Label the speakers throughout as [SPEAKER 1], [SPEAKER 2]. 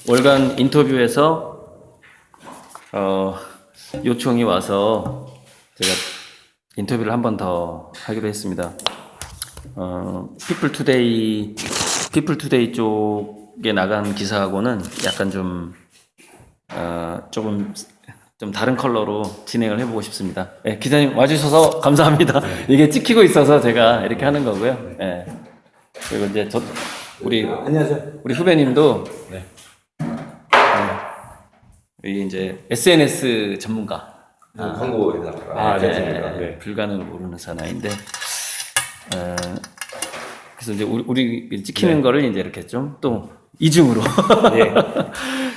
[SPEAKER 1] 월간 인터뷰에서 요청이 와서 제가 인터뷰를 한 번 더 하기로 했습니다. 피플투데이 쪽에 나간 기사하고는 약간 조금 좀 다른 컬러로 진행을 해보고 싶습니다. 네, 기자님 와주셔서 감사합니다. 이게 찍히고 있어서 제가 이렇게 하는 거고요. 네. 그리고 이제
[SPEAKER 2] 안녕하세요.
[SPEAKER 1] 우리 후배님도
[SPEAKER 2] 네.
[SPEAKER 1] 이 이제 SNS 전문가.
[SPEAKER 2] 광고에다가. 네.
[SPEAKER 1] 불가능을 모르는 사나이인데, 그래서 이제 우리 찍히는 거를 이제 이렇게 좀 또 이중으로.
[SPEAKER 2] 예.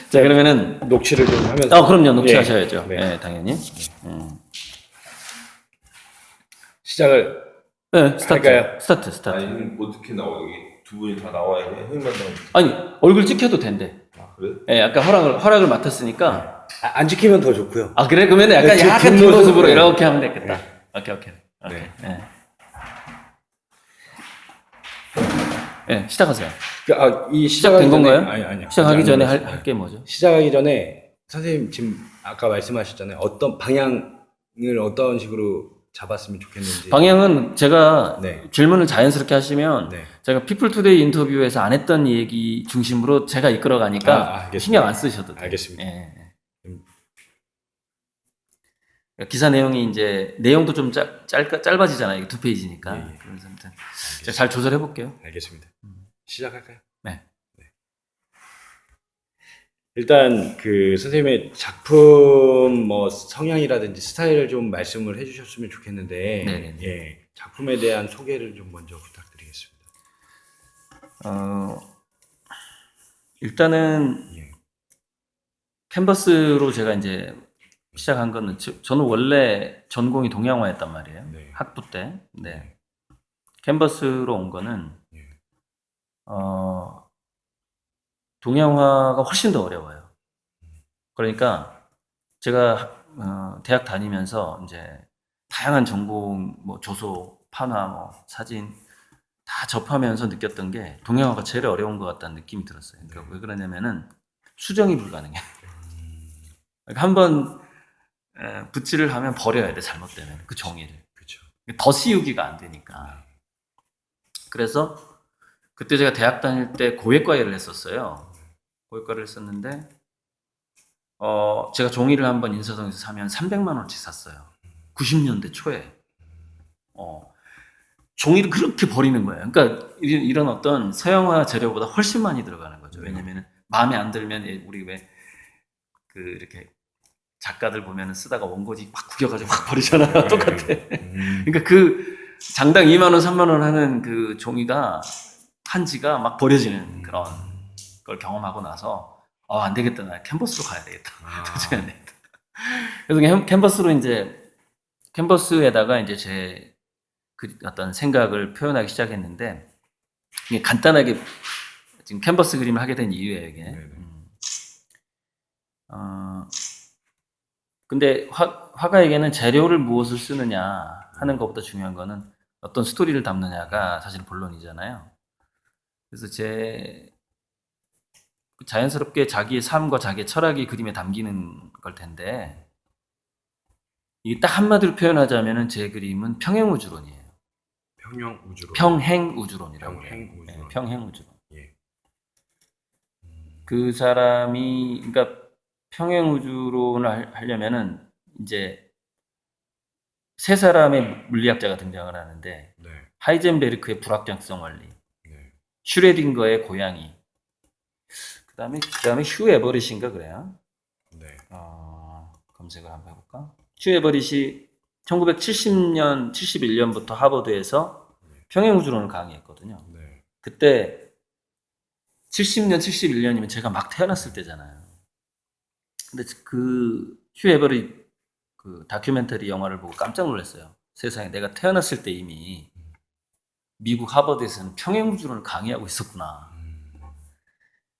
[SPEAKER 1] 자, 그러면은.
[SPEAKER 2] 녹취를 좀 하면서.
[SPEAKER 1] 그럼요. 녹취하셔야죠.
[SPEAKER 2] 네.
[SPEAKER 1] 네, 당연히.
[SPEAKER 2] 시작을.
[SPEAKER 1] 네, 스타트.
[SPEAKER 2] 할까요?
[SPEAKER 1] 스타트.
[SPEAKER 3] 아니 어떻게 나와 여기 두 분이 다 나와야 돼? 형님만 나오면
[SPEAKER 1] 아니, 얼굴 찍혀도 된대.
[SPEAKER 3] 아 그래?
[SPEAKER 1] 예, 아까 허락을 맡았으니까.
[SPEAKER 2] 안 지키면 더 좋고요.
[SPEAKER 1] 아, 그래? 그러면 약간
[SPEAKER 2] 네,
[SPEAKER 1] 약간 뒷모습으로 이렇게 하면 되겠다. 오케이.
[SPEAKER 2] 네.
[SPEAKER 1] 네, 시작하세요.
[SPEAKER 2] 이
[SPEAKER 1] 시작된 건가요?
[SPEAKER 2] 아니요.
[SPEAKER 1] 시작하기 전에 할 게 뭐죠?
[SPEAKER 2] 시작하기 전에 선생님 지금 아까 말씀하셨잖아요. 어떤 방향을 어떤 식으로 잡았으면 좋겠는지.
[SPEAKER 1] 방향은 제가
[SPEAKER 2] 네.
[SPEAKER 1] 질문을 자연스럽게 하시면
[SPEAKER 2] 네.
[SPEAKER 1] 제가 피플투데이 인터뷰에서 안 했던 얘기 중심으로 제가 이끌어가니까
[SPEAKER 2] 알겠습니다.
[SPEAKER 1] 신경 안 쓰셔도 돼요.
[SPEAKER 2] 알겠습니다.
[SPEAKER 1] 예. 기사 내용이 이제 내용도 좀 짧아지잖아요. 이게 2페이지니까.
[SPEAKER 2] 예.
[SPEAKER 1] 그래서 아무튼 제가 잘 조절해 볼게요.
[SPEAKER 2] 알겠습니다. 시작할까요?
[SPEAKER 1] 네.
[SPEAKER 2] 일단 그 선생님의 작품 뭐 성향이라든지 스타일을 좀 말씀을 해주셨으면 좋겠는데,
[SPEAKER 1] 네네네.
[SPEAKER 2] 예, 작품에 대한 소개를 좀 먼저 부탁드리겠습니다.
[SPEAKER 1] 일단은
[SPEAKER 2] 예.
[SPEAKER 1] 캔버스로 제가 이제 시작한 거는 저는 원래 전공이 동양화였단 말이에요.
[SPEAKER 2] 네.
[SPEAKER 1] 학부 때. 네. 캔버스로 온 거는
[SPEAKER 2] 예.
[SPEAKER 1] 동양화가 훨씬 더 어려워요. 그러니까 제가 대학 다니면서 이제 다양한 전공 뭐 조소, 판화, 뭐 사진 다 접하면서 느꼈던 게 동양화가 제일 어려운 것 같다는 느낌이 들었어요. 그러니까 왜 그러냐면은 수정이 불가능해. 그러니까 한번 붓질을 하면 버려야 돼, 잘못되면 그 종이를.
[SPEAKER 2] 그렇죠.
[SPEAKER 1] 더 씌우기가 안 되니까. 그래서 그때 제가 대학 다닐 때 고액과외를 했었어요. 고액과외를 했었는데 제가 종이를 한번 인사동에서 사면 300만 원어치 샀어요. 90년대 초에. 종이를 그렇게 버리는 거예요. 그러니까 이런 어떤 서양화 재료보다 훨씬 많이 들어가는 거죠. 왜냐면은 마음에 안 들면 우리 왜 그 이렇게 작가들 보면은 쓰다가 원고지 막 구겨가지고 막 버리잖아요. 똑같아. 그러니까 그 장당 2만 원, 3만 원 하는 그 종이가 한지가 막 버려지는 그런 걸 경험하고 나서 안 되겠다. 나 캔버스로 가야 되겠다. 도저히 안 되겠다. 그래서 캔버스에다가 이제 제 그 어떤 생각을 표현하기 시작했는데 이게 간단하게 지금 캔버스 그림을 하게 된 이유예요, 이게. 근데 화가에게는 재료를 무엇을 쓰느냐 하는 것보다 중요한 거는 어떤 스토리를 담느냐가 사실 본론이잖아요. 그래서 자연스럽게 자기의 삶과 자기의 철학이 그림에 담기는 걸 텐데 이게 딱 한마디로 표현하자면은 제 그림은 평행우주론이에요.
[SPEAKER 2] 평행우주론.
[SPEAKER 1] 평행우주론이라고.
[SPEAKER 2] 평행우주론.
[SPEAKER 1] 네, 평행우주론.
[SPEAKER 2] 예.
[SPEAKER 1] 그 사람이 그러니까 평행우주론을 하려면은 이제 세 사람의 물리학자가 등장을 하는데
[SPEAKER 2] 네.
[SPEAKER 1] 하이젠베르크의 불확정성 원리,
[SPEAKER 2] 네.
[SPEAKER 1] 슈레딩거의 고양이, 그다음에 휴 에버릿인가 그래요.
[SPEAKER 2] 네.
[SPEAKER 1] 검색을 한번 해볼까? 휴 에버릿이 1970년, 71년부터 하버드에서 평행우주론을 강의했거든요.
[SPEAKER 2] 네.
[SPEAKER 1] 그때 70년, 71년이면 제가 막 태어났을 때잖아요. 근데 그 휴 에버릿 그 다큐멘터리 영화를 보고 깜짝 놀랐어요. 세상에 내가 태어났을 때 이미 미국 하버드에서는 평행우주론을 강의하고 있었구나.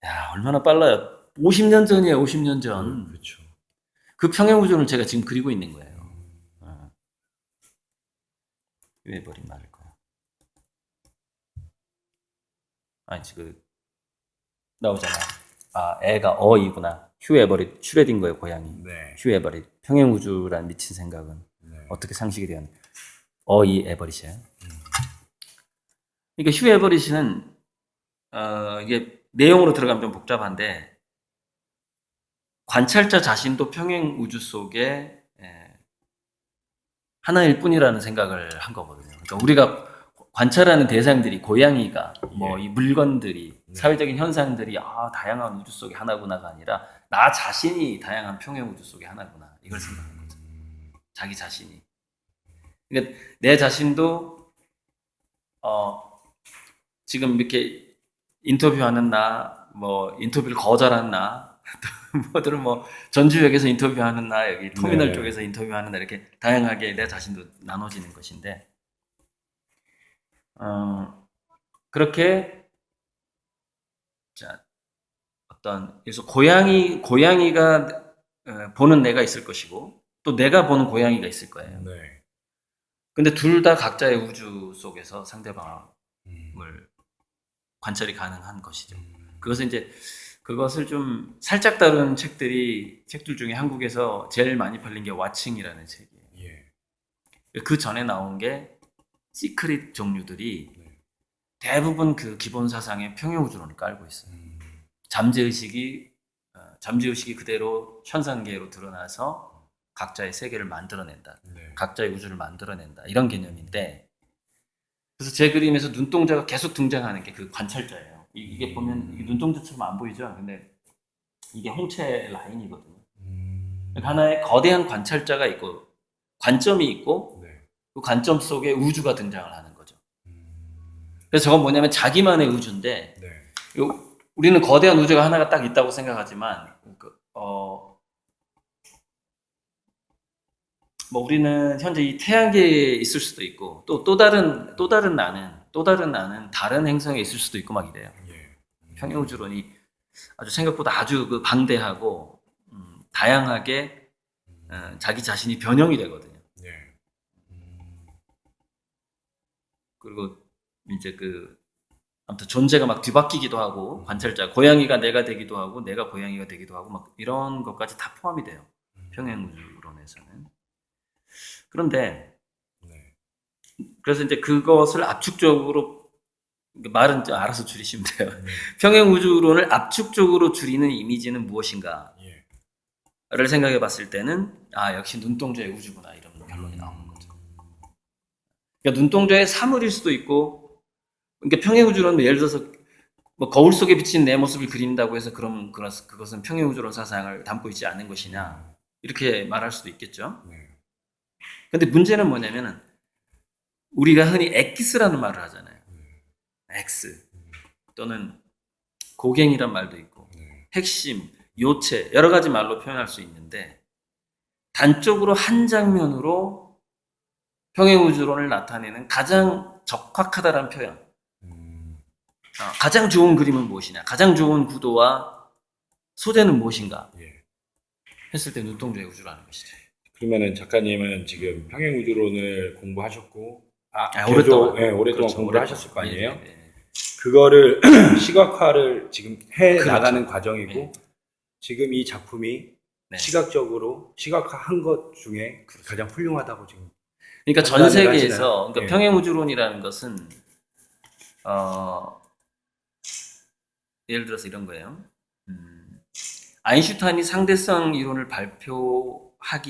[SPEAKER 1] 야, 얼마나 빨라요. 50년 전이에요, 50년 전.
[SPEAKER 2] 그렇죠.
[SPEAKER 1] 그 평행우주론을 제가 지금 그리고 있는 거예요. 휴 에버릿 맞을 거야. 아니, 지금 나오잖아. 애가 어이구나. 휴 에버릿, 슈레딩거의 고양이.
[SPEAKER 2] 네.
[SPEAKER 1] 휴 에버릿. 평행우주란 미친 생각은
[SPEAKER 2] 네.
[SPEAKER 1] 어떻게 상식이 되었나. 어이 에버릿이에요. 그러니까 휴 에버릿은 이게 내용으로 들어가면 좀 복잡한데 관찰자 자신도 평행우주 속에 하나일 뿐이라는 생각을 한 거거든요. 그러니까 우리가 관찰하는 대상들이 고양이가 뭐 이 물건들이
[SPEAKER 2] 네.
[SPEAKER 1] 사회적인 현상들이 다양한 우주 속의 하나구나가 아니라 나 자신이 다양한 평행 우주 속의 하나구나 이걸 생각한 거죠. 자기 자신이. 그러니까 내 자신도 지금 이렇게 인터뷰하는 나, 뭐 인터뷰를 거절한 나, 뭐들은 뭐 전주역에서 인터뷰하는 나, 여기 터미널
[SPEAKER 2] 네.
[SPEAKER 1] 쪽에서 인터뷰하는 나 이렇게 다양하게 내 자신도 나눠지는 것인데. 그렇게, 자, 그래서 고양이가 보는 내가 있을 것이고, 또 내가 보는 고양이가 있을 거예요.
[SPEAKER 2] 네.
[SPEAKER 1] 근데 둘 다 각자의 우주 속에서 상대방을 관찰이 가능한 것이죠. 그것을 좀 살짝 다룬 책들 중에 한국에서 제일 많이 팔린 게 왓칭이라는 책이에요.
[SPEAKER 2] 예.
[SPEAKER 1] 그 전에 나온 게 시크릿 종류들이 대부분 그 기본 사상의 평행우주론을 깔고 있어요. 잠재의식이 그대로 현상계로 드러나서 각자의 세계를 만들어낸다.
[SPEAKER 2] 네.
[SPEAKER 1] 각자의 우주를 만들어낸다. 이런 개념인데, 그래서 제 그림에서 눈동자가 계속 등장하는 게 그 관찰자예요. 이게 보면 이게 눈동자처럼 안 보이죠? 근데 이게 홍채 라인이거든요. 하나의 거대한 관찰자가 있고, 관점이 있고,
[SPEAKER 2] 네.
[SPEAKER 1] 그 관점 속에 우주가 등장을 하는 거죠. 그래서 저건 뭐냐면 자기만의 우주인데,
[SPEAKER 2] 네.
[SPEAKER 1] 우리는 거대한 우주가 하나가 딱 있다고 생각하지만, 뭐 우리는 현재 이 태양계에 있을 수도 있고, 또 다른 나는 다른 행성에 있을 수도 있고 막 이래요.
[SPEAKER 2] 예.
[SPEAKER 1] 평행우주론이 생각보다 아주 그 방대하고 다양하게 자기 자신이 변형이 되거든요.
[SPEAKER 2] 예.
[SPEAKER 1] 그리고 이제 아무튼 존재가 막 뒤바뀌기도 하고, 관찰자 고양이가 내가 되기도 하고 내가 고양이가 되기도 하고 막 이런 것까지 다 포함이 돼요. 평행우주론에서는. 그런데
[SPEAKER 2] 네.
[SPEAKER 1] 그래서 이제 그것을 압축적으로, 말은 좀 알아서 줄이시면 돼요. 평행우주론을 압축적으로 줄이는 이미지는 무엇인가를
[SPEAKER 2] 예.
[SPEAKER 1] 생각해 봤을 때는 역시 눈동자의 우주구나 이런 결론이 나오는 거죠. 그러니까 눈동자의 사물일 수도 있고, 그러니까 평행우주론은 예를 들어서 뭐 거울 속에 비친 내 모습을 그린다고 해서 그럼 그것은 평행우주론 사상을 담고 있지 않은 것이냐 이렇게 말할 수도 있겠죠.
[SPEAKER 2] 네.
[SPEAKER 1] 근데 문제는 뭐냐면은 우리가 흔히 엑스라는 말을 하잖아요. X 또는 고갱이란 말도 있고 핵심, 요체 여러 가지 말로 표현할 수 있는데, 단적으로 한 장면으로 평행우주론을 나타내는 가장 적확하다는 표현, 가장 좋은 그림은 무엇이냐, 가장 좋은 구도와 소재는 무엇인가
[SPEAKER 2] 예.
[SPEAKER 1] 했을 때 눈동자의 우주라는 것이죠.
[SPEAKER 2] 그러면은 작가님은 지금 평행우주론을 공부하셨고,
[SPEAKER 1] 오랫동안.
[SPEAKER 2] 오랫동안
[SPEAKER 1] 그렇죠,
[SPEAKER 2] 공부를
[SPEAKER 1] 오랫동안.
[SPEAKER 2] 하셨을 거 아니에요?
[SPEAKER 1] 네.
[SPEAKER 2] 그거를 시각화를 지금 해
[SPEAKER 1] 그렇죠.
[SPEAKER 2] 나가는 과정이고,
[SPEAKER 1] 네.
[SPEAKER 2] 지금 이 작품이
[SPEAKER 1] 네.
[SPEAKER 2] 시각적으로 시각화한 것 중에 가장 훌륭하다고 지금.
[SPEAKER 1] 그러니까 전
[SPEAKER 2] 판단을
[SPEAKER 1] 세계에서,
[SPEAKER 2] 하시나요?
[SPEAKER 1] 그러니까
[SPEAKER 2] 네.
[SPEAKER 1] 평행우주론이라는 것은 예를 들어서 이런 거예요. 아인슈타인이 상대성 이론을 발표할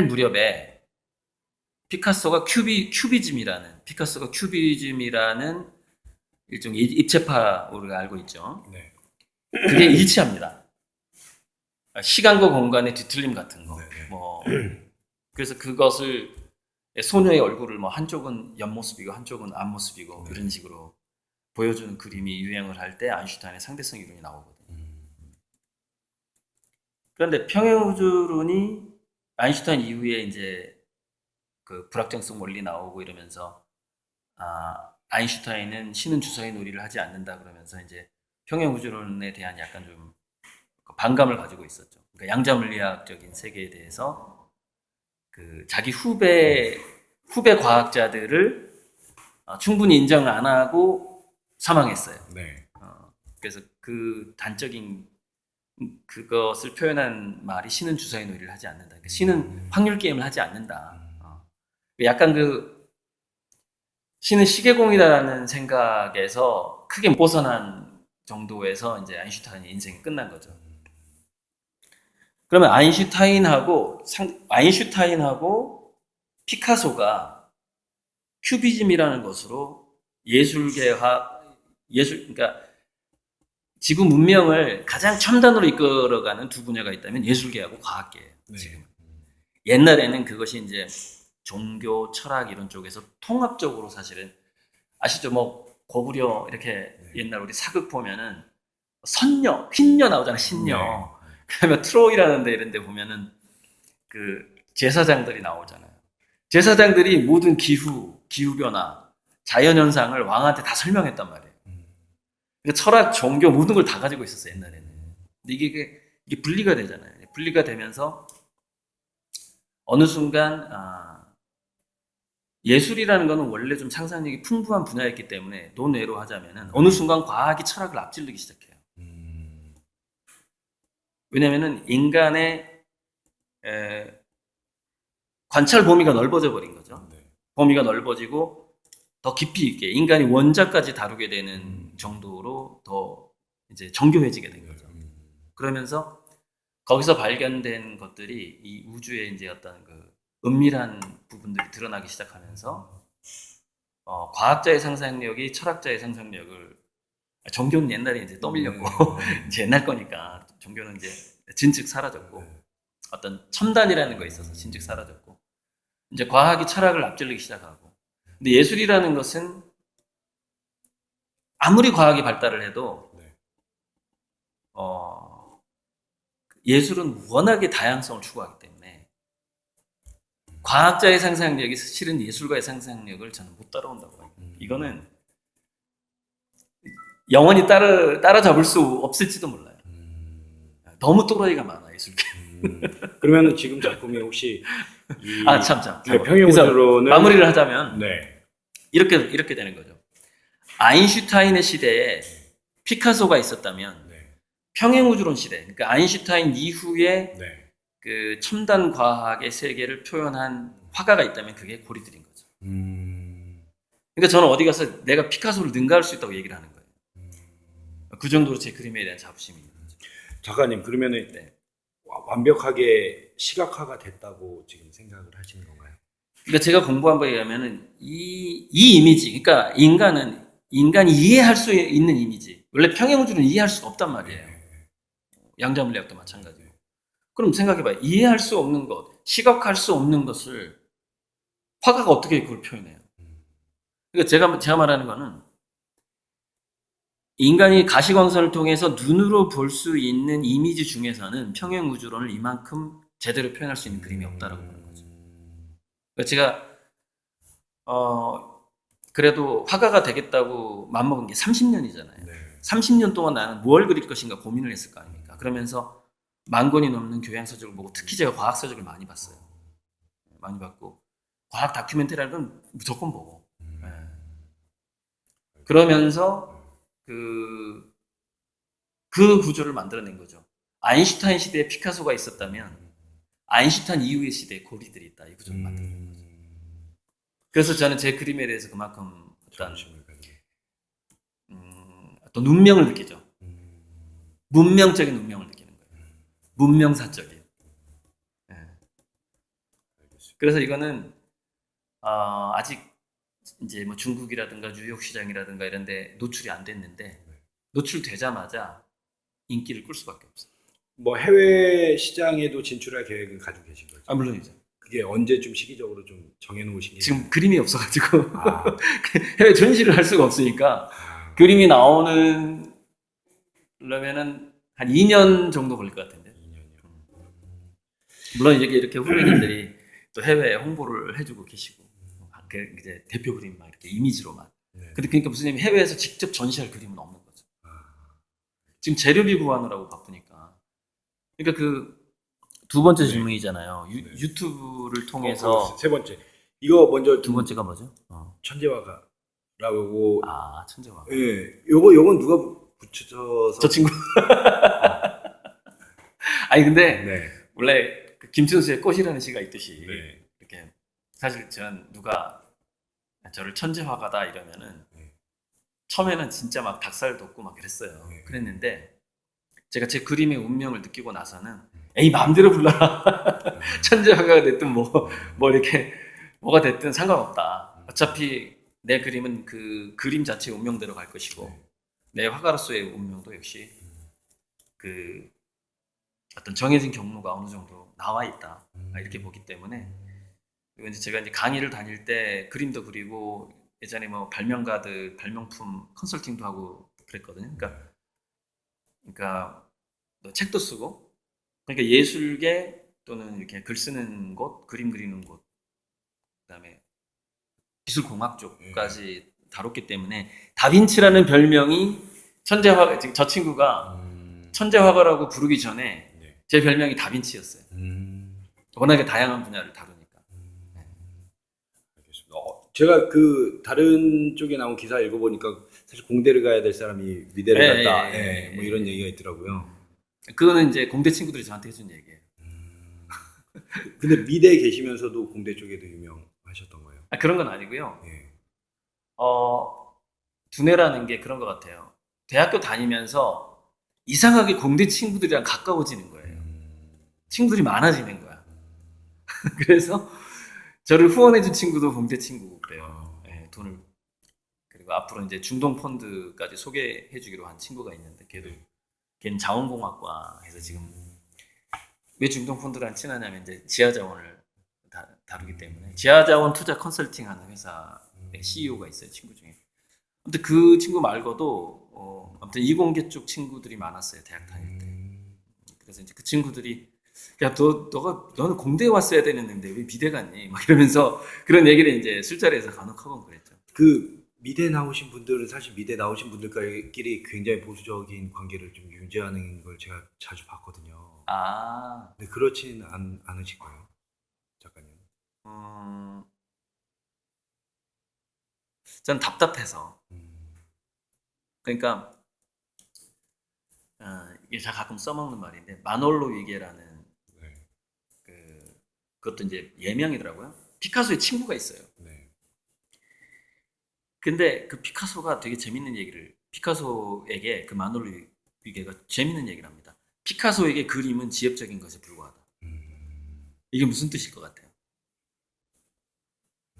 [SPEAKER 1] 무렵에 피카소가 큐비즘이라는 일종의 입체파 우리가 알고 있죠.
[SPEAKER 2] 네.
[SPEAKER 1] 그게 일치합니다. 시간과 공간의 뒤틀림 같은 거.
[SPEAKER 2] 네.
[SPEAKER 1] 뭐 그래서 그것을 소녀의 얼굴을 뭐 한쪽은 옆모습이고 한쪽은 앞모습이고 이런 식으로 보여주는 그림이 유행을 할 때 아인슈타인의 상대성 이론이 나오거든요. 그런데 평행우주론이 아인슈타인 이후에 이제 그 불확정성 원리 나오고 이러면서 아인슈타인은 신은 주사위 놀이를 하지 않는다 그러면서 이제 평행우주론에 대한 약간 좀 반감을 가지고 있었죠. 그러니까 양자물리학적인 세계에 대해서 그 자기 후배 과학자들을 충분히 인정을 안 하고 사망했어요.
[SPEAKER 2] 네.
[SPEAKER 1] 그래서 그 단적인 그것을 표현한 말이 신은 주사위 놀이를 하지 않는다. 그러니까 신은 확률 게임을 하지 않는다. 약간 그 신은 시계공이다라는 생각에서 크게 벗어난 정도에서 이제 아인슈타인의 인생이 끝난 거죠. 그러면 아인슈타인하고 피카소가 큐비즘이라는 것으로 그러니까 지구 문명을 가장 첨단으로 이끌어가는 두 분야가 있다면 예술계하고 과학계예요.
[SPEAKER 2] 네.
[SPEAKER 1] 지금 옛날에는 그것이 이제 종교, 철학 이런 쪽에서 통합적으로 사실은 아시죠? 뭐 고구려 이렇게 옛날 우리 사극 보면은 선녀, 흰녀 나오잖아, 신녀.
[SPEAKER 2] 네.
[SPEAKER 1] 그다음에 트로이라는 데 이런 데 보면은 그 제사장들이 나오잖아요. 제사장들이 모든 기후 변화, 자연 현상을 왕한테 다 설명했단 말이에요. 그러니까 철학, 종교 모든 걸 다 가지고 있었어요, 옛날에는. 근데 이게 분리가 되잖아요. 분리가 되면서 어느 순간 예술이라는 거는 원래 좀 상상력이 풍부한 분야였기 때문에 논외로 하자면은 어느 순간 과학이 철학을 앞질르기 시작해요. 왜냐면은 인간의 관찰 범위가 넓어져 버린 거죠. 범위가 넓어지고 더 깊이 있게 인간이 원자까지 다루게 되는 정도로 더 이제 정교해지게 된 거죠. 그러면서 거기서 발견된 것들이 이 우주의 이제 어떤 그 은밀한 부분들이 드러나기 시작하면서 과학자의 상상력이 철학자의 상상력을 종교는 옛날에 이제 떠밀렸고 이제 옛날 거니까 종교는 이제 진즉 사라졌고 어떤 첨단이라는 거 있어서 진즉 사라졌고 이제 과학이 철학을 앞질르기 시작하고 근데 예술이라는 것은 아무리 과학이 발달을 해도 예술은 워낙에 다양성을 추구하기 때문에 과학자의 상상력이 실은 예술가의 상상력을 저는 못 따라온다고 봐요. 이거는 영원히 따라잡을 수 없을지도 몰라요. 너무 또라이가 많아 예술계.
[SPEAKER 2] 그러면 지금 작품이 혹시
[SPEAKER 1] 참.
[SPEAKER 2] 평행우주론은
[SPEAKER 1] 마무리를 하자면
[SPEAKER 2] 네.
[SPEAKER 1] 이렇게 되는 거죠. 아인슈타인의 시대에 피카소가 있었다면 평행우주론 시대, 그러니까 아인슈타인 이후에 그 첨단 과학의 세계를 표현한 화가가 있다면 그게 고리들인 거죠. 그러니까 저는 어디 가서 내가 피카소를 능가할 수 있다고 얘기를 하는 거예요. 그 정도로 제 그림에 대한 자부심이 있는 거죠.
[SPEAKER 2] 작가님 그러면은 완벽하게 시각화가 됐다고 지금 생각을 하시는 건가요?
[SPEAKER 1] 그러니까 제가 공부한 바에 의하면은 이 이미지, 그러니까 인간이 이해할 수 있는 이미지, 원래 평행우주는 이해할 수가 없단 말이에요. 양자물리학도 마찬가지고. 그럼 생각해봐요. 이해할 수 없는 것, 시각화할 수 없는 것을 화가가 어떻게 그걸 표현해요? 그러니까 제가 말하는 거는 인간이 가시광선을 통해서 눈으로 볼 수 있는 이미지 중에서는 평행우주론을 이만큼 제대로 표현할 수 있는 그림이 없다라고 보는 거죠. 그러니까 제가 그래도 화가가 되겠다고 맘먹은 게 30년이잖아요. 30년 동안 나는 뭘 그릴 것인가 고민을 했을 거 아닙니까? 그러면서 10,000권이 넘는 교양서적을 보고 특히 제가 과학서적을 많이 봤어요. 많이 봤고 과학 다큐멘터리라는 건 무조건 보고 그러면서 그 구조를 만들어낸 거죠. 아인슈타인 시대에 피카소가 있었다면 아인슈타인 이후의 시대에 고리들이 있다. 이 구조를 만드는 거죠. 그래서 저는 제 그림에 대해서 그만큼 어떤 운명을 느끼죠. 문명적인 운명을 느끼는 거예요. 문명사적인. 그래서 이거는 아직 이제 뭐 중국이라든가 뉴욕 시장이라든가 이런 데 노출이 안 됐는데 노출되자마자 인기를 끌 수밖에 없어요.
[SPEAKER 2] 뭐 해외 시장에도 진출할 계획을 가지고 계신 거죠?
[SPEAKER 1] 물론이죠.
[SPEAKER 2] 그게 언제쯤 시기적으로 좀 정해놓으신 게
[SPEAKER 1] 지금 그림이 없어가지고 해외 전시를 할 수가 없으니까 그림이 나오는 그러면은 한 2년 정도 걸릴 것 같은데. 2년이요. 물론 이렇게 후배님들이 또 해외 홍보를 해주고 계시고 이제 대표 그림 막 이렇게 이미지로만. 근데 그러니까 무슨 얘기 해외에서 직접 전시할 그림은 없는 거죠. 지금 재료비 구하느라고 바쁘니까. 그러니까 그 두 번째 질문이잖아요. 유튜브를 통해서
[SPEAKER 2] 세 번째. 이거 먼저
[SPEAKER 1] 두 번째가 뭐죠?
[SPEAKER 2] 천재화가라고.
[SPEAKER 1] 천재화.
[SPEAKER 2] 예, 요건 누가 붙여서
[SPEAKER 1] 저 친구. 아니 근데
[SPEAKER 2] 네.
[SPEAKER 1] 원래 그 김춘수의 꽃이라는 시가 있듯이
[SPEAKER 2] 네.
[SPEAKER 1] 이렇게 사실 저는 누가 저를 천재화가다 이러면은
[SPEAKER 2] 네.
[SPEAKER 1] 처음에는 진짜 막 닭살 돋고 막 그랬어요.
[SPEAKER 2] 네.
[SPEAKER 1] 그랬는데 제가 제 그림의 운명을 느끼고 나서는 에이 마음대로 불러라. 천재화가가 됐든 뭐 이렇게 뭐가 됐든 상관없다. 어차피 내 그림은 그 그림 자체의 운명대로 갈 것이고
[SPEAKER 2] 네.
[SPEAKER 1] 내 화가로서의 운명도 역시 그 어떤 정해진 경로가 어느 정도 나와 있다 이렇게 보기 때문에 그리고 이제 제가 이제 강의를 다닐 때 그림도 그리고 예전에 뭐 발명가들 발명품 컨설팅도 하고 그랬거든요. 그러니까 뭐 책도 쓰고 그러니까 예술계 또는 이렇게 글 쓰는 곳, 그림 그리는 곳, 그다음에 기술공학 쪽까지 다뤘기 때문에 다빈치라는 별명이 천재화가 지금 저 친구가 천재화가라고 부르기 전에
[SPEAKER 2] 네.
[SPEAKER 1] 제 별명이 다빈치였어요. 워낙에 다양한 분야를 다루니까.
[SPEAKER 2] 알겠습니다. 제가 그 다른 쪽에 나온 기사 읽어보니까 사실 공대를 가야 될 사람이 미대를 갔다. 뭐 이런 얘기가 있더라고요.
[SPEAKER 1] 그거는 이제 공대 친구들이 저한테 해준 얘기예요.
[SPEAKER 2] 근데 미대에 계시면서도 공대 쪽에도 유명하셨던 거예요?
[SPEAKER 1] 그런 건 아니고요.
[SPEAKER 2] 예.
[SPEAKER 1] 두뇌라는 게 그런 것 같아요. 대학교 다니면서 이상하게 공대 친구들이랑 가까워지는 거예요. 친구들이 많아지는 거야. 그래서 저를 후원해준 친구도 공대 친구고 그래요. 네, 돈을. 그리고 앞으로 이제 중동 펀드까지 소개해주기로 한 친구가 있는데 걔는 자원공학과 해서 지금 왜 중동 펀드랑 친하냐면 이제 지하자원을 다루기 때문에 지하자원 투자 컨설팅하는 회사의 CEO가 있어요, 친구 중에. 아무튼 그 친구 말고도 아무튼 이공계 쪽 친구들이 많았어요, 대학 다닐 때. 그래서 이제 그 친구들이 야, 너는 공대에 왔어야 되는데 왜 미대 갔니? 막 이러면서 그런 얘기를 이제 술자리에서 간혹 하곤 그랬죠.
[SPEAKER 2] 그 미대 나오신 분들은 사실 미대 나오신 분들끼리 굉장히 보수적인 관계를 좀 유지하는 걸 제가 자주 봤거든요. 근데 그렇진 않으실 거예요, 작가님?
[SPEAKER 1] 전 답답해서. 그러니까 이게 제가 가끔 써먹는 말인데 마놀로 위게라는 그것도 이제 예명이더라고요. 피카소의 친구가 있어요.
[SPEAKER 2] 네.
[SPEAKER 1] 근데 그 피카소가 되게 재밌는 얘기를 피카소에게 그 마놀로 위게가 재밌는 얘기를 합니다. 피카소에게 그림은 지엽적인 것에 불과하다. 이게 무슨 뜻일 것 같아요?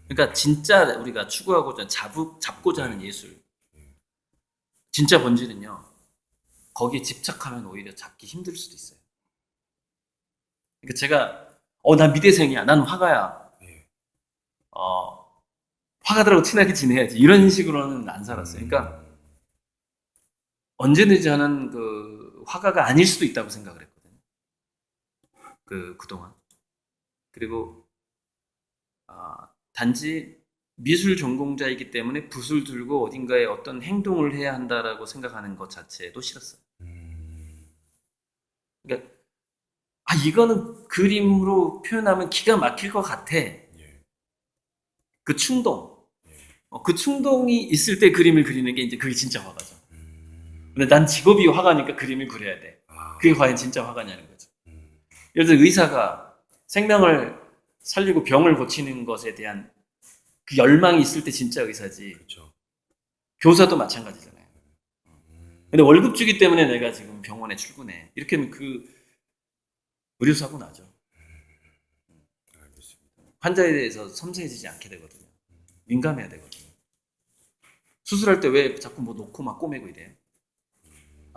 [SPEAKER 1] 그러니까 진짜 우리가 추구하고자 잡고자 하는 예술 진짜 본질은요. 거기에 집착하면 오히려 잡기 힘들 수도 있어요. 그러니까 제가 난 미대생이야. 난 화가야. 화가들하고 친하게 지내야지. 이런 식으로는 안 살았어요. 그러니까 언제든지 저는 그 화가가 아닐 수도 있다고 생각을 했거든요. 그동안. 그리고 단지 미술 전공자이기 때문에 붓을 들고 어딘가에 어떤 행동을 해야 한다라고 생각하는 것 자체도 싫었어요. 그러니까 이거는 그림으로 표현하면 기가 막힐 것 같아. 그 충동. 그 충동이 있을 때 그림을 그리는 게 이제 그게 진짜 화가죠. 근데 난 직업이 화가니까 그림을 그려야 돼. 그게 과연 진짜 화가냐는 거죠. 예를 들어 의사가 생명을 살리고 병을 고치는 것에 대한 그 열망이 있을 때 진짜 의사지.
[SPEAKER 2] 그렇죠.
[SPEAKER 1] 교사도 마찬가지잖아요. 근데 월급 주기 때문에 내가 지금 병원에 출근해. 이렇게 하면 그 의료사고 나죠.
[SPEAKER 2] 알겠습니다.
[SPEAKER 1] 환자에 대해서 섬세해지지 않게 되거든요. 민감해야 되거든요. 수술할 때 왜 자꾸 뭐 놓고 막 꼬매고 이래요?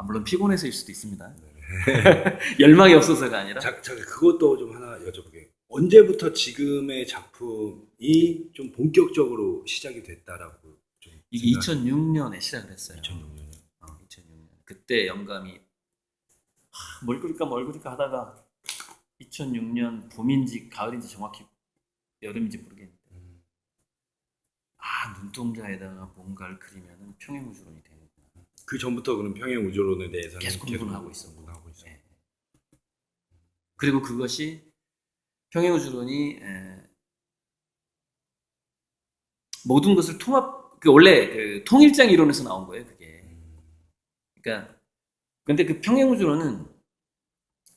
[SPEAKER 1] 물론 피곤해서일 수도 있습니다. 열망이 없어서가 아니라.
[SPEAKER 2] 그것도 좀 하나 여쭤볼게요. 언제부터 지금의 작품이 좀 본격적으로 시작이 됐다라고 좀
[SPEAKER 1] 이게 2006년에 시작을 했어요.
[SPEAKER 2] 2006년이요?
[SPEAKER 1] 2006년. 그때 영감이 뭘 그릴까 하다가 2006년 봄인지 가을인지 정확히 여름인지 모르겠는데 눈동자에다가 뭔가를 그리면은 평행우주론이 되는구나.
[SPEAKER 2] 그 전부터 그럼 평행우주론에 대해서는
[SPEAKER 1] 계속 공부를 하고 있었고.
[SPEAKER 2] 네.
[SPEAKER 1] 그리고 그것이 평행우주론이 모든 것을 원래 그 통일장 이론에서 나온 거예요. 그게 그러니까 근데 그 평행우주론은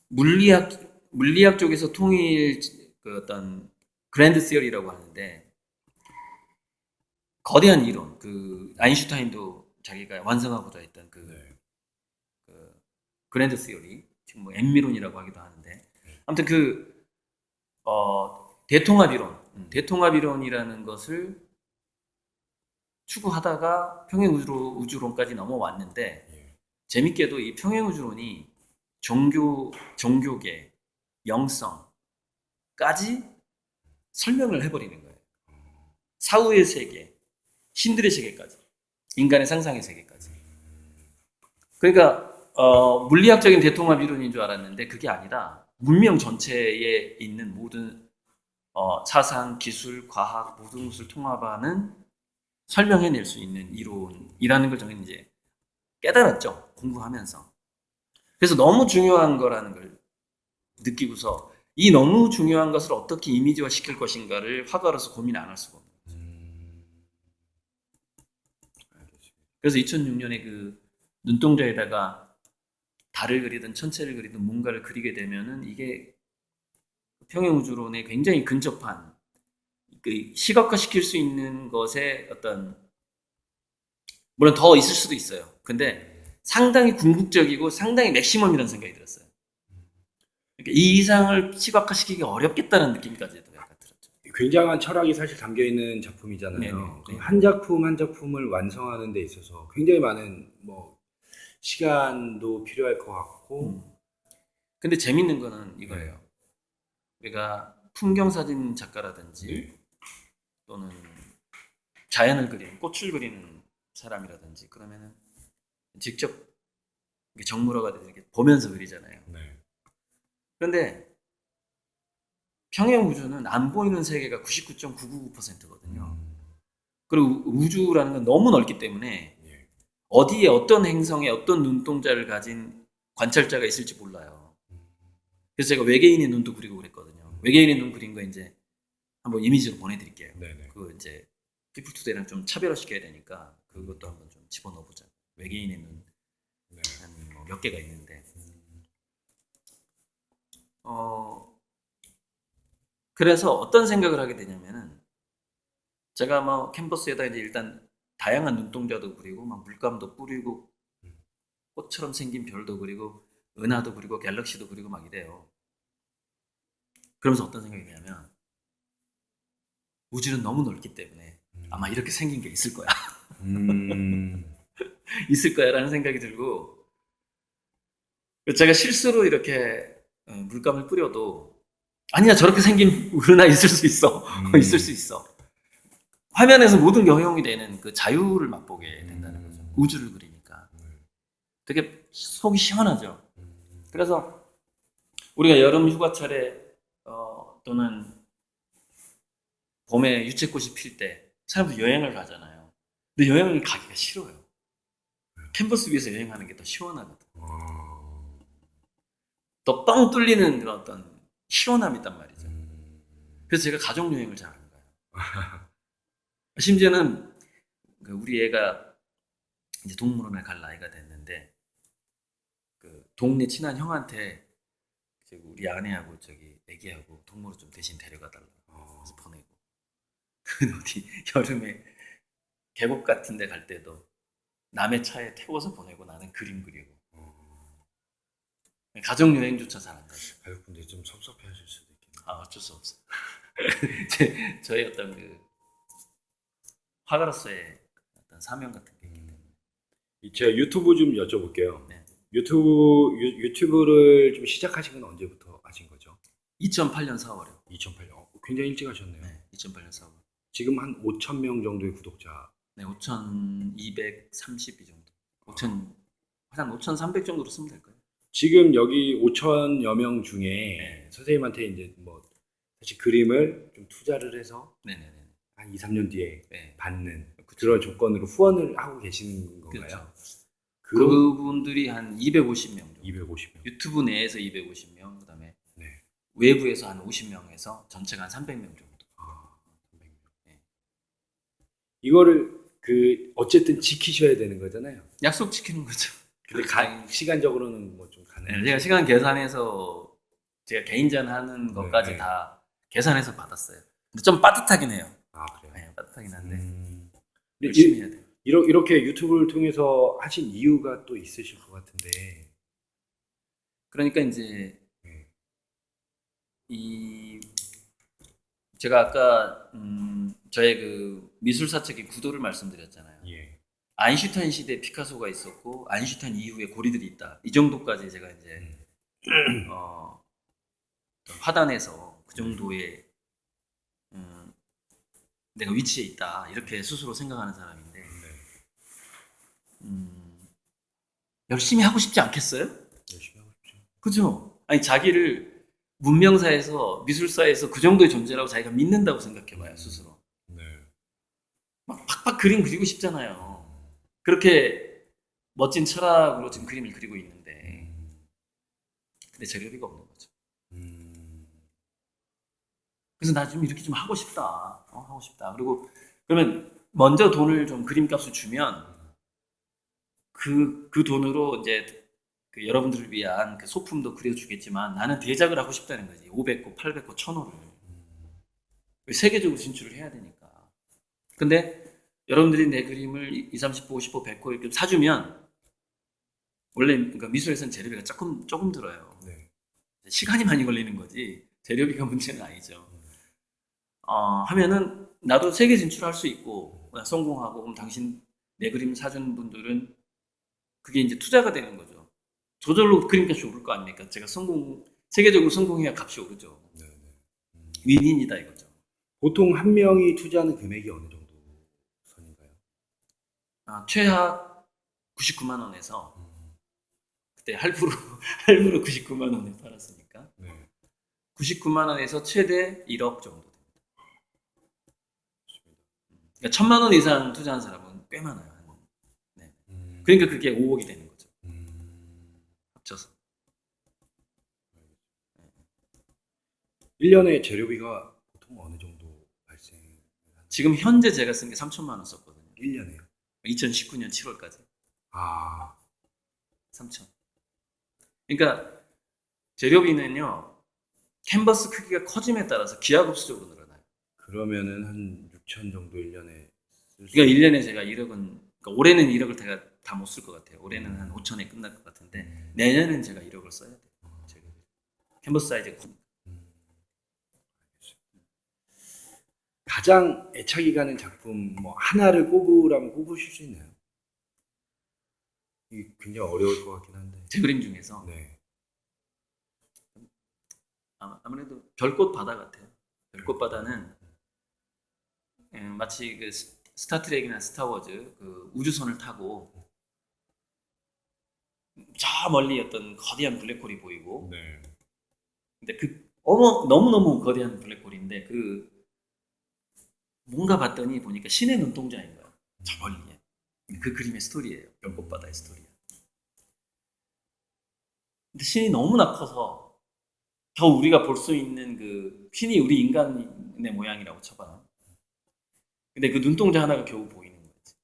[SPEAKER 1] 물리학 쪽에서 통일 그 어떤 그랜드 시어리라고 하는데 거대한 이론 그 아인슈타인도 자기가 완성하고자 했던 그 그랜드 시어리 지금 뭐 엠미론이라고 하기도 하는데 아무튼 그 대통합 이론이라는 것을 추구하다가 평행우주론까지 넘어왔는데 재밌게도 이 평행우주론이 종교계, 영성까지 설명을 해버리는 거예요. 사후의 세계, 신들의 세계까지, 인간의 상상의 세계까지. 그러니까 물리학적인 대통합 이론인 줄 알았는데 그게 아니라 문명 전체에 있는 모든 사상, 기술, 과학 모든 것을 통합하는 설명해낼 수 있는 이론이라는 걸 저는 이제 깨달았죠. 공부하면서. 그래서 너무 중요한 거라는 걸 느끼고서 이 너무 중요한 것을 어떻게 이미지화 시킬 것인가를 화가로서 고민 안 할 수가 없는 거죠. 그래서 2006년에 그 눈동자에다가 달을 그리든 천체를 그리든 뭔가를 그리게 되면은 이게 평행우주론에 굉장히 근접한 그 시각화시킬 수 있는 것에 어떤 물론 더 있을 수도 있어요. 근데 상당히 궁극적이고 상당히 맥시멈이라는 생각이 들었어요. 그러니까 이 이상을 시각화시키기 어렵겠다는 느낌까지도 약간 들었죠.
[SPEAKER 2] 굉장한 철학이 사실 담겨 있는 작품이잖아요.
[SPEAKER 1] 네네.
[SPEAKER 2] 한 작품 한 작품을 완성하는 데 있어서 굉장히 많은 뭐 시간도 필요할 것 같고.
[SPEAKER 1] 근데 재밌는 거는 이거예요. 우리가 풍경사진 작가라든지 또는 자연을 그리는 꽃을 그리는 사람이라든지 그러면은 직접 정물화가 돼서 이렇게 보면서 그리잖아요. 그런데 평행우주는 안 보이는 세계가 99.999%거든요. 그리고 우주라는 건 너무 넓기 때문에 어디에 어떤 행성에 어떤 눈동자를 가진 관찰자가 있을지 몰라요. 그래서 제가 외계인의 눈도 그리고 그랬거든요. 외계인의 눈 그린 거 이제 한번 이미지로 보내드릴게요. 그거 이제 피플투데이랑 좀 차별화시켜야 되니까 그것도 한번 좀 집어넣어보자. 외계인의 눈 한 몇 개가 있는데 그래서 어떤 생각을 하게 되냐면은 제가 뭐 캔버스에다 이제 일단 다양한 눈동자도 그리고 막 물감도 뿌리고 꽃처럼 생긴 별도 그리고 은하도 그리고 갤럭시도 그리고 막 이래요. 그러면서 어떤 생각이 드냐면 우주는 너무 넓기 때문에 아마 이렇게 생긴 게 있을 거야. 있을 거야 라는 생각이 들고 제가 실수로 이렇게 물감을 뿌려도 아니야 저렇게 생긴 은하 있을 수 있어. 있을 수 있어. 화면에서 모든 게 허용이 되는 그 자유를 맛보게 된다는 거죠. 우주를 그리니까. 되게 속이 시원하죠. 그래서 우리가 여름 휴가철에 또는 봄에 유채꽃이 필 때 사람들이 여행을 가잖아요. 근데 여행을 가기가 싫어요. 캔버스 위에서 여행하는 게 더 시원하거든. 더 뻥 뚫리는 그런 어떤 시원함이 있단 말이죠. 그래서 제가 가족 여행을 잘 안 가요. 심지어는 우리 애가 이제 동물원에 갈 나이가 됐는데 그 동네 친한 형한테 우리 아내하고 저기 애기하고 동물원 좀 대신 데려가달라고 그래서 보내고 어디 여름에 계곡 같은 데 갈 때도 남의 차에 태워서 보내고 나는 그림 그리고 가족 여행조차 잘 안 가요.
[SPEAKER 2] 가족분들이 좀 섭섭해 하실 수도 있겠네요.
[SPEAKER 1] 어쩔 수 없어. 저의 어떤 그 화가로서의 어떤 사명 같은 게 있기 때문에.
[SPEAKER 2] 제가 유튜브 좀 여쭤볼게요.
[SPEAKER 1] 네.
[SPEAKER 2] 유튜브를 좀 시작하신 건 언제부터 하신 거죠?
[SPEAKER 1] 2008년 4월이요.
[SPEAKER 2] 2008년. 굉장히 일찍 하셨네요.
[SPEAKER 1] 네, 2008년 4월.
[SPEAKER 2] 지금 한 5,000명 정도의 구독자.
[SPEAKER 1] 네, 5,232 정도. 한 5,300 정도로 쓰면 될까요?
[SPEAKER 2] 지금 여기 5,000여 명 중에 선생님한테 이제 뭐 사실 그림을 좀 투자를 해서 한 2, 3년 뒤에 받는 그런 조건으로 후원을 하고 계시는 건가요?
[SPEAKER 1] 그렇죠. 그분들이 한 250명 정도.
[SPEAKER 2] 250명.
[SPEAKER 1] 유튜브 내에서 250명, 그다음에 외부에서 한 50명에서 전체가 한 300명 정도.
[SPEAKER 2] 300명. 이거를 어쨌든 지키셔야 되는 거잖아요.
[SPEAKER 1] 약속 지키는 거죠.
[SPEAKER 2] 근데 시간적으로는 뭐 좀 가능해요.
[SPEAKER 1] 제가 시간 계산해서 제가 개인전 하는 것까지
[SPEAKER 2] 네.
[SPEAKER 1] 다 계산해서 받았어요. 근데 좀 빠듯하긴 해요.
[SPEAKER 2] 아 그래요?
[SPEAKER 1] 네, 빠듯하긴 한데
[SPEAKER 2] 근데
[SPEAKER 1] 열심히 해야 돼요.
[SPEAKER 2] 이렇게 유튜브를 통해서 하신 이유가 또 있으실 것 같은데.
[SPEAKER 1] 그러니까 이제
[SPEAKER 2] 네.
[SPEAKER 1] 제가 아까 저의 그 미술사적인 구도를 말씀드렸잖아요.
[SPEAKER 2] 예.
[SPEAKER 1] 아인슈타인 시대에 피카소가 있었고 아인슈타인 이후에 고리들이 있다. 이 정도까지 제가 이제 화단에서 그 정도의 내가 위치에 있다 이렇게 스스로 생각하는 사람인데 열심히 하고 싶지 않겠어요?
[SPEAKER 2] 열심히 하고 싶죠.
[SPEAKER 1] 그죠? 아니 자기를 문명사에서 미술사에서 그 정도의 존재라고 자기가 믿는다고 생각해봐요 스스로.
[SPEAKER 2] 네.
[SPEAKER 1] 막 팍팍 그림 그리고 싶잖아요. 그렇게 멋진 철학으로 지금 그림을 그리고 있는데 근데 재료비가 없는 거죠. 그래서 나 좀 이렇게 좀 하고 싶다. 하고 싶다. 그리고 그러면 먼저 돈을 좀 그림값을 주면 그 돈으로 이제 그 여러분들을 위한 그 소품도 그려주겠지만 나는 대작을 하고 싶다는 거지. 500고 800고 1000호를 세계적으로 진출을 해야 되니까. 근데 여러분들이 내 그림을 20, 30호, 50호, 100호 이렇게 사주면 원래 그러니까 미술에서는 재료비가 조금 들어요.
[SPEAKER 2] 네.
[SPEAKER 1] 시간이 많이 걸리는 거지 재료비가 문제는 아니죠. 하면은 나도 세계 진출할 수 있고 성공하고 그럼 당신 내 그림 사준 분들은 그게 이제 투자가 되는 거죠. 저절로 그림값이 오를 거 아닙니까? 제가 세계적으로 성공해야 값이 오르죠. 윈윈이다 이거죠.
[SPEAKER 2] 보통 한 명이 투자하는 금액이 어느 정도 선인가요?
[SPEAKER 1] 최하 99만 원에서 그때 할부로 99만 원에 팔았으니까
[SPEAKER 2] 네.
[SPEAKER 1] 99만 원에서 최대 1억 정도 됩니다. 그러니까 1000만 원 이상 투자한 사람은 꽤 많아요. 네. 그러니까 그게 5억이 되는 거죠. 합쳐서.
[SPEAKER 2] 1년에 재료비가 보통 어느 정도 발생하나요?
[SPEAKER 1] 지금 현재 제가 쓴 게 3천만 원 썼거든요.
[SPEAKER 2] 1년에요?
[SPEAKER 1] 2019년 7월까지.
[SPEAKER 2] 아,
[SPEAKER 1] 3천. 그러니까 재료비는요. 캔버스 크기가 커짐에 따라서 기하급수적으로 늘어나요.
[SPEAKER 2] 그러면은 한 6천 정도 1년에 쓸 수.
[SPEAKER 1] 그러니까 1년에 제가 1억은 그러니까 올해는 1억을 제가 다 못 쓸 것 같아요. 올해는 한 5천에 끝날 것 같은데 내년엔 제가 1억을 써야 돼요. 캔버스 사이즈가 큽니다.
[SPEAKER 2] 가장 애착이 가는 작품 뭐 하나를 꼽으라면 꼽으실 수 있나요? 이게 굉장히 어려울 것 같긴 한데.
[SPEAKER 1] 제 그림 중에서
[SPEAKER 2] 네.
[SPEAKER 1] 아무래도 별꽃 바다 같아요. 별꽃 바다는 마치 그 스타트rek이나 스타워즈 그 우주선을 타고 저 멀리 어떤 거대한 블랙홀이 보이고
[SPEAKER 2] 네.
[SPEAKER 1] 근데 그 너무너무 거대한 블랙홀인데 그 뭔가 봤더니 보니까 신의 눈동자인 거야. 저 멀리에. 그 그림의 스토리예요. 별꽃 바다의 스토리야. 근데 신이 너무나 커서 겨우 우리가 볼 수 있는 그 신이 우리 인간의 모양이라고 쳐봐. 근데 그 눈동자 하나가 겨우 보이는 거지.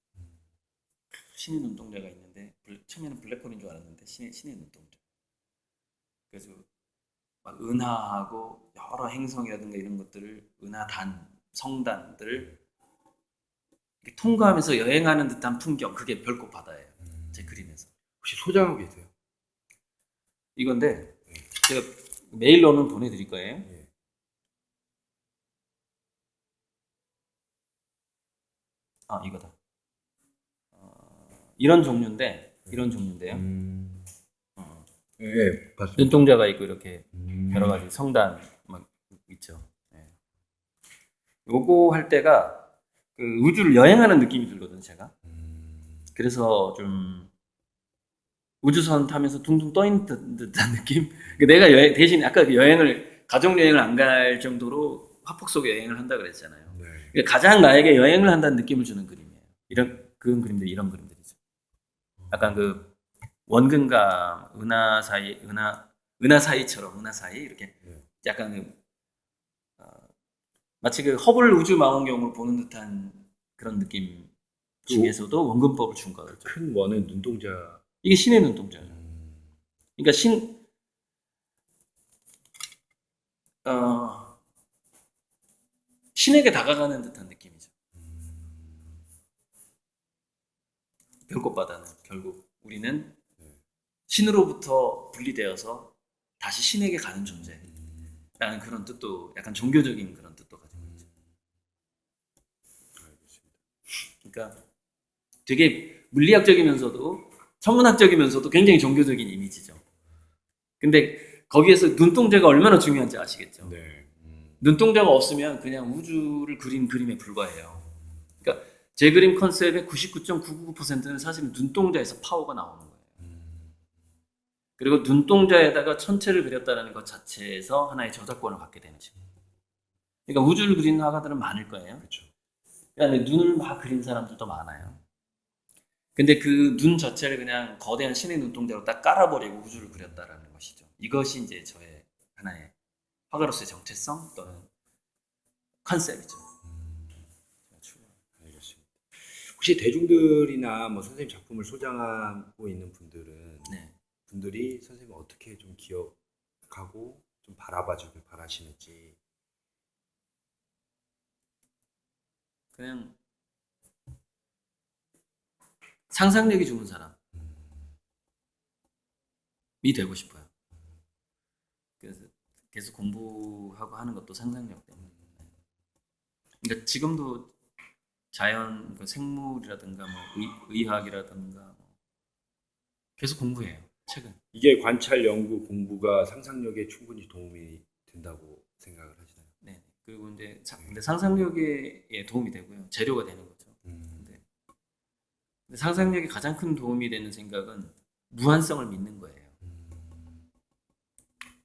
[SPEAKER 1] 신의 눈동자가 있는데 처음에는 블랙홀인 줄 알았는데 신의 눈동자. 그래서 막 은하하고 여러 행성이라든가 이런 것들을 은하단, 성단들을 이렇게 통과하면서 여행하는 듯한 풍경 그게 별꽃 바다예요. 제 그림에서.
[SPEAKER 2] 혹시 소장하고 계세요?
[SPEAKER 1] 이건데 제가 메일로는 보내드릴 거예요.
[SPEAKER 2] 예.
[SPEAKER 1] 이거다. 이런 종류인데요.
[SPEAKER 2] 예, 봤습니다.
[SPEAKER 1] 눈동자가 있고 이렇게 여러 가지 성단 막 있죠. 예. 요거 할 때가 그 우주를 여행하는 느낌이 들거든요, 제가. 그래서 좀 우주선 타면서 둥둥 떠 있는 듯한 느낌. 내가 대신 아까 그 가족 여행을 안 갈 정도로 화폭 속에 여행을 한다 그랬잖아요.
[SPEAKER 2] 네.
[SPEAKER 1] 그러니까 가장 나에게 여행을 한다는 느낌을 주는 그림이에요. 이런 그림들이죠. 약간 그 원근과 은하 사이 이렇게 약간 그 마치 그 허블 우주 망원경을 보는 듯한 그런 느낌 중에서도 원근법을 준 거죠.
[SPEAKER 2] 큰 원은 눈동자
[SPEAKER 1] 이게 신의 눈동자예요. 그러니까 신에게 다가가는 듯한 느낌이죠. 별꽃바다는 결국 우리는 신으로부터 분리되어서 다시 신에게 가는 존재라는 그런 뜻도, 약간 종교적인 그런 뜻도 가지고 있죠. 그러니까 되게 물리학적이면서도 천문학적이면서도 굉장히 종교적인 이미지죠. 근데 거기에서 눈동자가 얼마나 중요한지 아시겠죠?
[SPEAKER 2] 네.
[SPEAKER 1] 눈동자가 없으면 그냥 우주를 그린 그림에 불과해요. 그러니까 제 그림 컨셉의 99.999%는 사실은 눈동자에서 파워가 나오는 거예요. 그리고 눈동자에다가 천체를 그렸다는 것 자체에서 하나의 저작권을 갖게 되는 식이에요. 그러니까 우주를 그리는 화가들은 많을 거예요.
[SPEAKER 2] 그렇죠.
[SPEAKER 1] 그러니까 눈을 막 그린 사람들도 많아요. 근데 그 눈 자체를 그냥 거대한 신의 눈동자로 딱 깔아버리고 우주를 그렸다라는 것이죠. 이것이 이제 저의 하나의 화가로서의 정체성 또는 컨셉이죠.
[SPEAKER 2] 알겠습니다. 혹시 대중들이나 뭐 선생님 작품을 소장하고 있는 분들은 분들이 선생님을 어떻게 좀 기억하고 좀 바라봐주길 바라시는지.
[SPEAKER 1] 그냥 상상력이 좋은 사람이 되고 싶어요. 그래서 계속 공부하고 하는 것도 상상력 때문에. 그러니까 지금도 자연, 생물이라든가 뭐 의학이라든가 뭐 계속 공부해요. 책은.
[SPEAKER 2] 이게 관찰, 연구, 공부가 상상력에 충분히 도움이 된다고 생각을 하시나요?
[SPEAKER 1] 네. 그리고 이제 근데 상상력에 도움이 되고요. 재료가 되는 거죠. 근데 상상력이 가장 큰 도움이 되는 생각은 무한성을 믿는 거예요.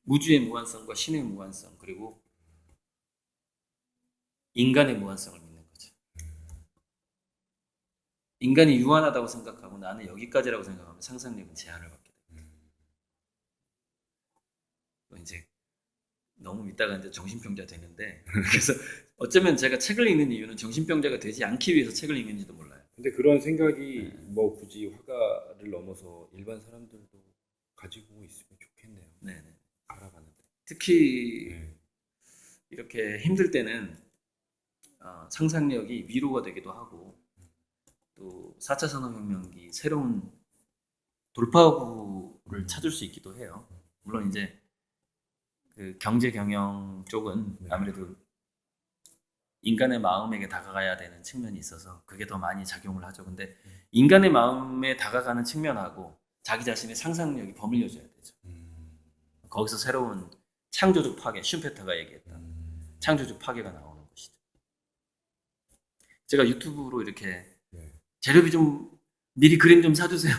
[SPEAKER 1] 우주의 무한성과 신의 무한성, 그리고 인간의 무한성을 믿는 거죠. 인간이 유한하다고 생각하고 나는 여기까지라고 생각하면 상상력은 제한을 받게 됩니다. 이제 너무 믿다가 이제 정신병자 되는데, 그래서 어쩌면 제가 책을 읽는 이유는 정신병자가 되지 않기 위해서 책을 읽는지도 몰라요.
[SPEAKER 2] 근데 그런 생각이 뭐 굳이 화가를 넘어서 일반 사람들도 가지고 있으면 좋겠네요.
[SPEAKER 1] 네네.
[SPEAKER 2] 알아가는데.
[SPEAKER 1] 특히 이렇게 힘들 때는 상상력이 위로가 되기도 하고, 또 4차 산업혁명기 새로운 돌파구를 찾을 수 있기도 해요. 물론 이제 그 경제 경영 쪽은 아무래도 인간의 마음에게 다가가야 되는 측면이 있어서 그게 더 많이 작용을 하죠. 근데 인간의 마음에 다가가는 측면하고 자기 자신의 상상력이 버밀려져야 되죠. 거기서 새로운 창조적 파괴, 슈페터가 얘기했던 창조적 파괴가 나오는 것이죠. 제가 유튜브로 이렇게 재료비 좀 미리 그림 좀 사주세요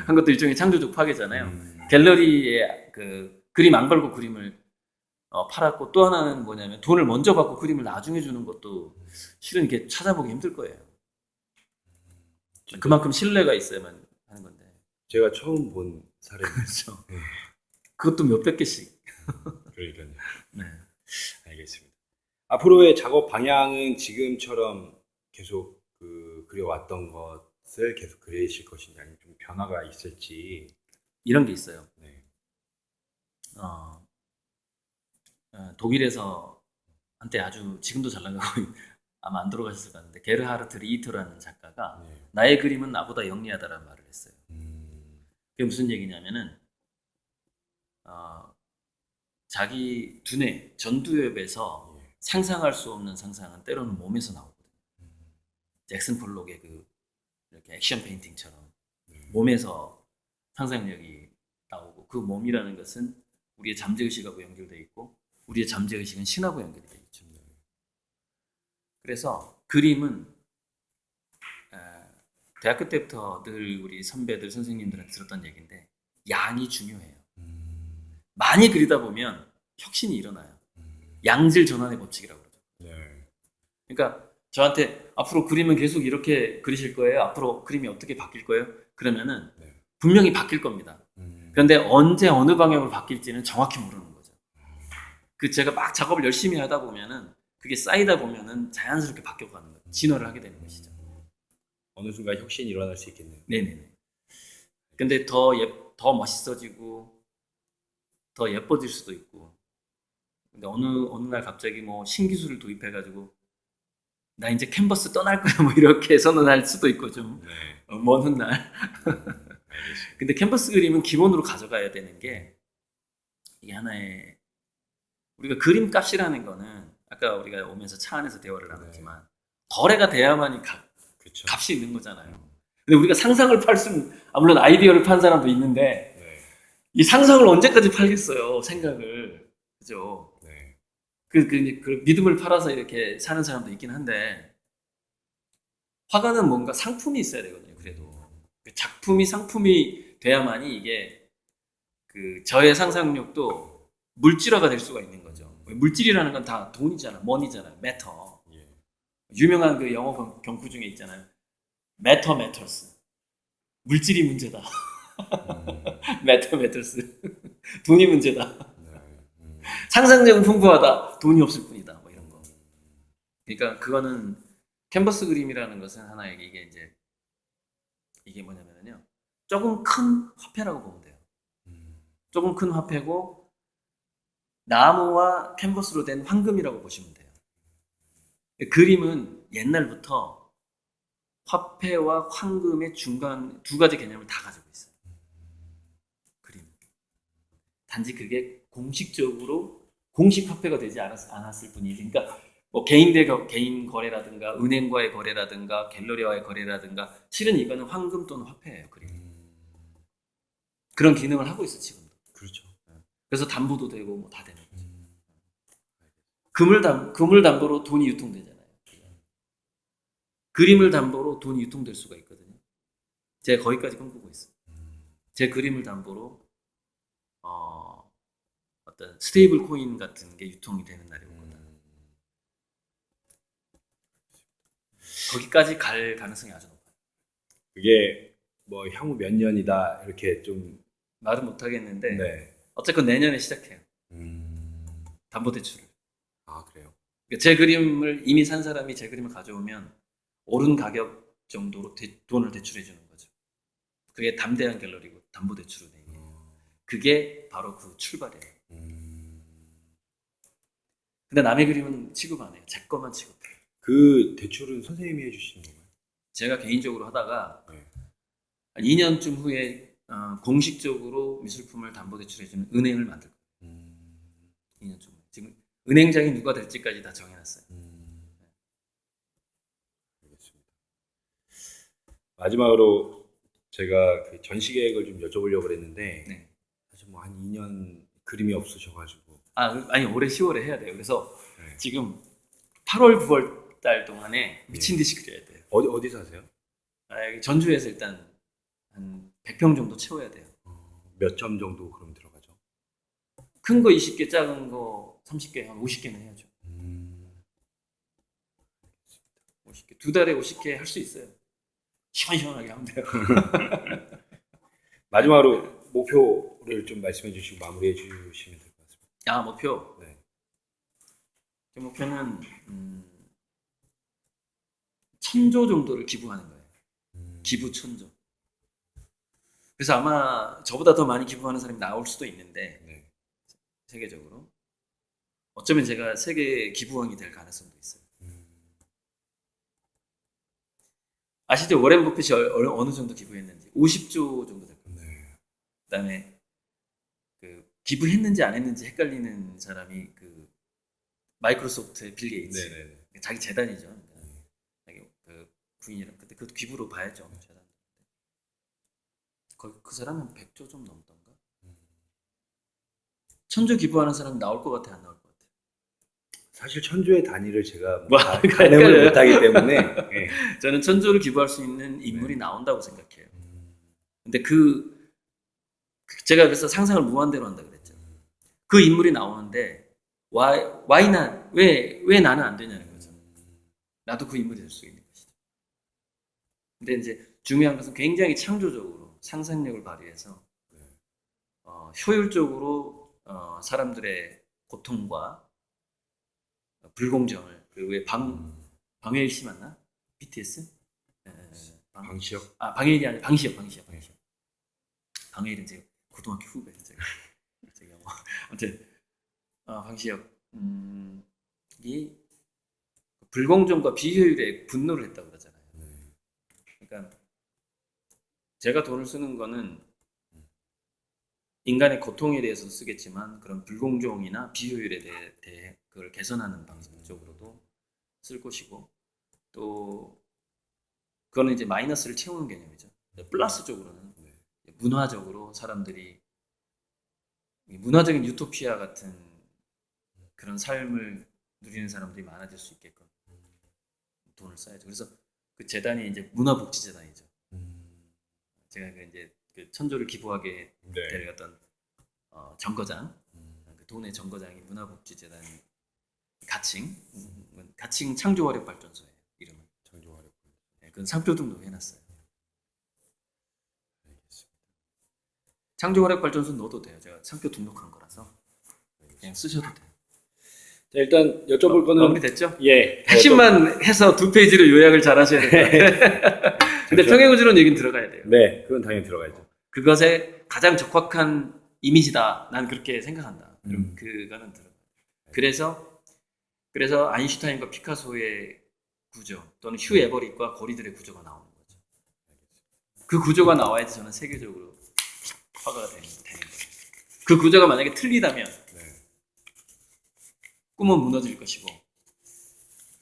[SPEAKER 1] 한 것도 일종의 창조적 파괴잖아요. 갤러리에 그 그림 안 걸고 그림을 팔았고, 또 하나는 뭐냐면 돈을 먼저 받고 그림을 나중에 주는 것도 실은 이렇게 찾아보기 힘들 거예요. 그만큼 신뢰가 있어야만 하는 건데.
[SPEAKER 2] 제가 처음 본 사례입니다.
[SPEAKER 1] 그렇죠. 그것도 몇백 개씩.
[SPEAKER 2] 그러니까요.
[SPEAKER 1] 네.
[SPEAKER 2] 알겠습니다. 앞으로의 작업 방향은 지금처럼 계속 그려왔던 것을 계속 그리실 것인지 아니면 좀 변화가 있을지.
[SPEAKER 1] 이런 게 있어요.
[SPEAKER 2] 네.
[SPEAKER 1] 독일에서 한때 아주 지금도 잘 나가고 아마 안 돌아가셨을 것 같은데 게르하르트 리히터라는 작가가 나의 그림은 나보다 영리하다라는 말을 했어요. 그게 무슨 얘기냐면은 자기 두뇌 전두엽에서 상상할 수 없는 상상은 때로는 몸에서 나오거든요. 잭슨 폴록의 그 이렇게 액션 페인팅처럼 몸에서 상상력이 나오고, 그 몸이라는 것은 우리의 잠재의식하고 연결되어 있고 우리의 잠재의식은 신하고 연결이 되어 있죠. 그래서 그림은 대학교 때부터 늘 우리 선배들 선생님들한테 들었던 얘기인데 양이 중요해요. 많이 그리다 보면 혁신이 일어나요. 양질 전환의 법칙이라고 그러죠. 그러니까 저한테 앞으로 그림은 계속 이렇게 그리실 거예요? 앞으로 그림이 어떻게 바뀔 거예요? 그러면은 분명히 바뀔 겁니다. 그런데 언제 어느 방향으로 바뀔지는 정확히 모르는 거죠. 그 제가 막 작업을 열심히 하다 보면은 그게 쌓이다 보면은 자연스럽게 바뀌어가는 거예요. 진화를 하게 되는 것이죠.
[SPEAKER 2] 어느 순간 혁신이 일어날 수 있겠네요.
[SPEAKER 1] 네네네. 근데 더 멋있어지고 더 예뻐질 수도 있고. 근데 어느 날 갑자기 뭐 신기술을 도입해가지고 나 이제 캔버스 떠날 거야 뭐 이렇게 선언할 수도 있고 좀 먼 훗날. 근데 캔버스 그림은 기본으로 가져가야 되는 게 이게 하나의 우리가 그림 값이라는 거는 아까 우리가 오면서 차 안에서 대화를 나눴지만 거래가 돼야만이
[SPEAKER 2] 그쵸.
[SPEAKER 1] 값이 있는 거잖아요. 근데 우리가 상상을 팔 수는 물론 아이디어를 판 사람도 있는데 이 상상을 언제까지 팔겠어요 생각을 그죠? 그 믿음을 팔아서 이렇게 사는 사람도 있긴 한데 화가는 뭔가 상품이 있어야 되거든요. 그래도 작품이 상품이 돼야만이 이게 그 저의 상상력도 물질화가 될 수가 있는 거죠. 물질이라는 건 다 돈이잖아, 머니잖아요, 매터. 유명한 그 영어 경구 중에 있잖아요. 매터 매터스. 물질이 문제다. 매터 매터스. 돈이 문제다. 상상력은 풍부하다. 돈이 없을 뿐이다. 뭐 이런 거. 그러니까 그거는 캔버스 그림이라는 것은 하나의 이게 뭐냐면요. 조금 큰 화폐라고 보면 돼요. 조금 큰 화폐고 나무와 캔버스로 된 황금이라고 보시면 돼요. 그림은 옛날부터 화폐와 황금의 중간 두 가지 개념을 다 가지고 있어요. 그림. 단지 그게 공식적으로 공식 화폐가 되지 않았을 뿐이지. 그러니까 뭐 개인 대 개인 거래라든가 은행과의 거래라든가 갤러리와의 거래라든가 실은 이거는 황금 또는 화폐예요. 그림. 그런 기능을 하고 있어 지금도.
[SPEAKER 2] 그렇죠.
[SPEAKER 1] 그래서 담보도 되고 뭐 다 되는 거죠. 금을 담보로 돈이 유통되잖아요. 그림을 담보로 돈이 유통될 수가 있거든요. 제가 거기까지 꿈꾸고 있어요. 제 그림을 담보로 어떤 스테이블 코인 같은 게 유통이 되는 날이 오거든. 거기까지 갈 가능성이 아주 높아요.
[SPEAKER 2] 그게 뭐 향후 몇 년이다 이렇게 좀
[SPEAKER 1] 말은 못 하겠는데 어쨌건 내년에 시작해요. 담보대출을.
[SPEAKER 2] 아 그래요?
[SPEAKER 1] 제 그림을 이미 산 사람이 제 그림을 가져오면 오른 가격 정도로 돈을 대출해 주는 거죠. 그게 담대한 갤러리고 담보대출로 된 게. 그게 바로 그 출발이에요. 근데 남의 그림은 취급 안 해요. 제 것만 취급해요.
[SPEAKER 2] 그 대출은 선생님이 해주시는 건가요?
[SPEAKER 1] 제가 개인적으로 하다가 한 2년쯤 후에 공식적으로 미술품을 담보대출해주는 은행을 만들 거예요. 2년쯤 후에. 지금 은행장이 누가 될지까지 다 정해놨어요.
[SPEAKER 2] 알겠습니다. 마지막으로 제가 그 전시 계획을 좀 여쭤보려고 그랬는데 사실 뭐 한 2년 그림이 없으셔가지고
[SPEAKER 1] 아니 올해 10월에 해야 돼요. 그래서 지금 8월 9월 달 동안에 미친 듯이 그려야 돼요.
[SPEAKER 2] 어디서 하세요?
[SPEAKER 1] 전주에서 일단 한 100평 정도 채워야 돼요.
[SPEAKER 2] 몇 점 정도 그럼 들어가죠?
[SPEAKER 1] 큰 거 20개, 작은 거 30개, 한 50개는 해야죠. 50개. 두 달에 50개 할 수 있어요. 시원시원하게 하면 돼요.
[SPEAKER 2] 마지막으로 목표를 좀 말씀해 주시고 마무리해 주시면 될 것 같습니다.
[SPEAKER 1] 목표? 제 목표는 1000조 정도를 기부하는 거예요. 기부 1000조. 그래서 아마 저보다 더 많이 기부하는 사람이 나올 수도 있는데 세계적으로 어쩌면 제가 세계 기부왕이 될 가능성도 있어요. 아시죠? 워렌 버핏이 어느 정도 기부했는지 50조 정도 될 겁니다. 그다음에 그 기부했는지 안 했는지 헷갈리는 사람이 그 마이크로소프트의 빌 게이츠. 자기 재단이죠. 자기 그 부인이랑 그때 그 기부로 봐야죠. 재단. 그 사람은 100조 좀 넘던가? 1000조 기부하는 사람 나올 것 같아, 안 나올 것 같아?
[SPEAKER 2] 사실 1000조의 단위를 제가
[SPEAKER 1] 가늠을
[SPEAKER 2] 못하기 때문에
[SPEAKER 1] 저는 1000조를 기부할 수 있는 인물이 나온다고 생각해요. 근데 제가 그래서 상상을 무한대로 한다 그랬죠. 그 인물이 나오는데 why not? 왜 나는 안 되냐는 거죠. 나도 그 인물이 될 수 있는 것이죠. 근데 이제 중요한 것은 굉장히 창조적으로 상상력을 발휘해서 효율적으로 사람들의 고통과 불공정을 그리고 왜 방해일 씨 맞나? BTS?
[SPEAKER 2] 방시혁?
[SPEAKER 1] 방해일이 아니라 방시혁. 강혜일은 제 고등학교 후배 제가 아무튼 황시혁 이 불공정과 비효율에 분노를 했다고 그러잖아요. 그러니까 제가 돈을 쓰는 거는 인간의 고통에 대해서 쓰겠지만 그런 불공정이나 비효율에 대해 그걸 개선하는 방식적으로도 쓸 것이고 또 그거는 이제 마이너스를 채우는 개념이죠. 플러스적으로는 문화적으로 사람들이 문화적인 유토피아 같은 그런 삶을 누리는 사람들이 많아질 수 있게끔 돈을 써야죠. 그래서 그 재단이 이제 문화복지재단이죠. 제가 이제 그 천조를 기부하게 될 어떤 정거장, 그 돈의 정거장이 문화복지재단 가칭 창조화력발전소예요. 이름은 창조화력. 네, 그건 상표 등록해놨어요. 창조화력발전소 넣어도 돼요. 제가 상표 등록한 거라서 그냥 쓰셔도 돼요.
[SPEAKER 4] 자, 일단 여쭤볼 거는
[SPEAKER 1] 마무리됐죠?
[SPEAKER 4] 예.
[SPEAKER 1] 핵심만 해서 2페이지로 요약을 잘 하셔야 돼요. 근데 평행우주론 얘기는 들어가야 돼요.
[SPEAKER 4] 네, 그건 당연히 들어가야죠.
[SPEAKER 1] 그것에 가장 적확한 이미지다. 난 그렇게 생각한다. 그럼 그거는 들어가요. 그래서 아인슈타인과 피카소의 구조 또는 휴 에버릿과 거리들의 구조가 나오는 거죠. 그 구조가 나와야지 저는 세계적으로 화가가 되는 거예요. 그 구조가 만약에 틀리다면 꿈은 무너질 것이고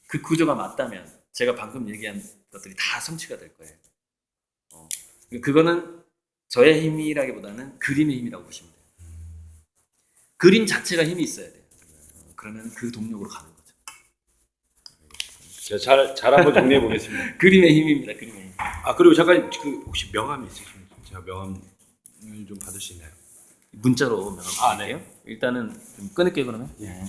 [SPEAKER 1] 그 구조가 맞다면 제가 방금 얘기한 것들이 다 성취가 될 거예요. 그거는 저의 힘이라기보다는 그림의 힘이라고 보시면 돼요. 그림 자체가 힘이 있어야 돼요. 그러면 그 동력으로 가는 거죠.
[SPEAKER 4] 제가 잘 한번 정리해 보겠습니다.
[SPEAKER 1] 그림의 힘입니다. 그림의 힘.
[SPEAKER 2] 그리고 잠깐 그 혹시 명함이 있으시면 제가 명함을 좀 받을 수 있나요?
[SPEAKER 1] 문자로 명함 드릴게요. 네. 일단은 좀 끊을게요 그러면.
[SPEAKER 2] 예.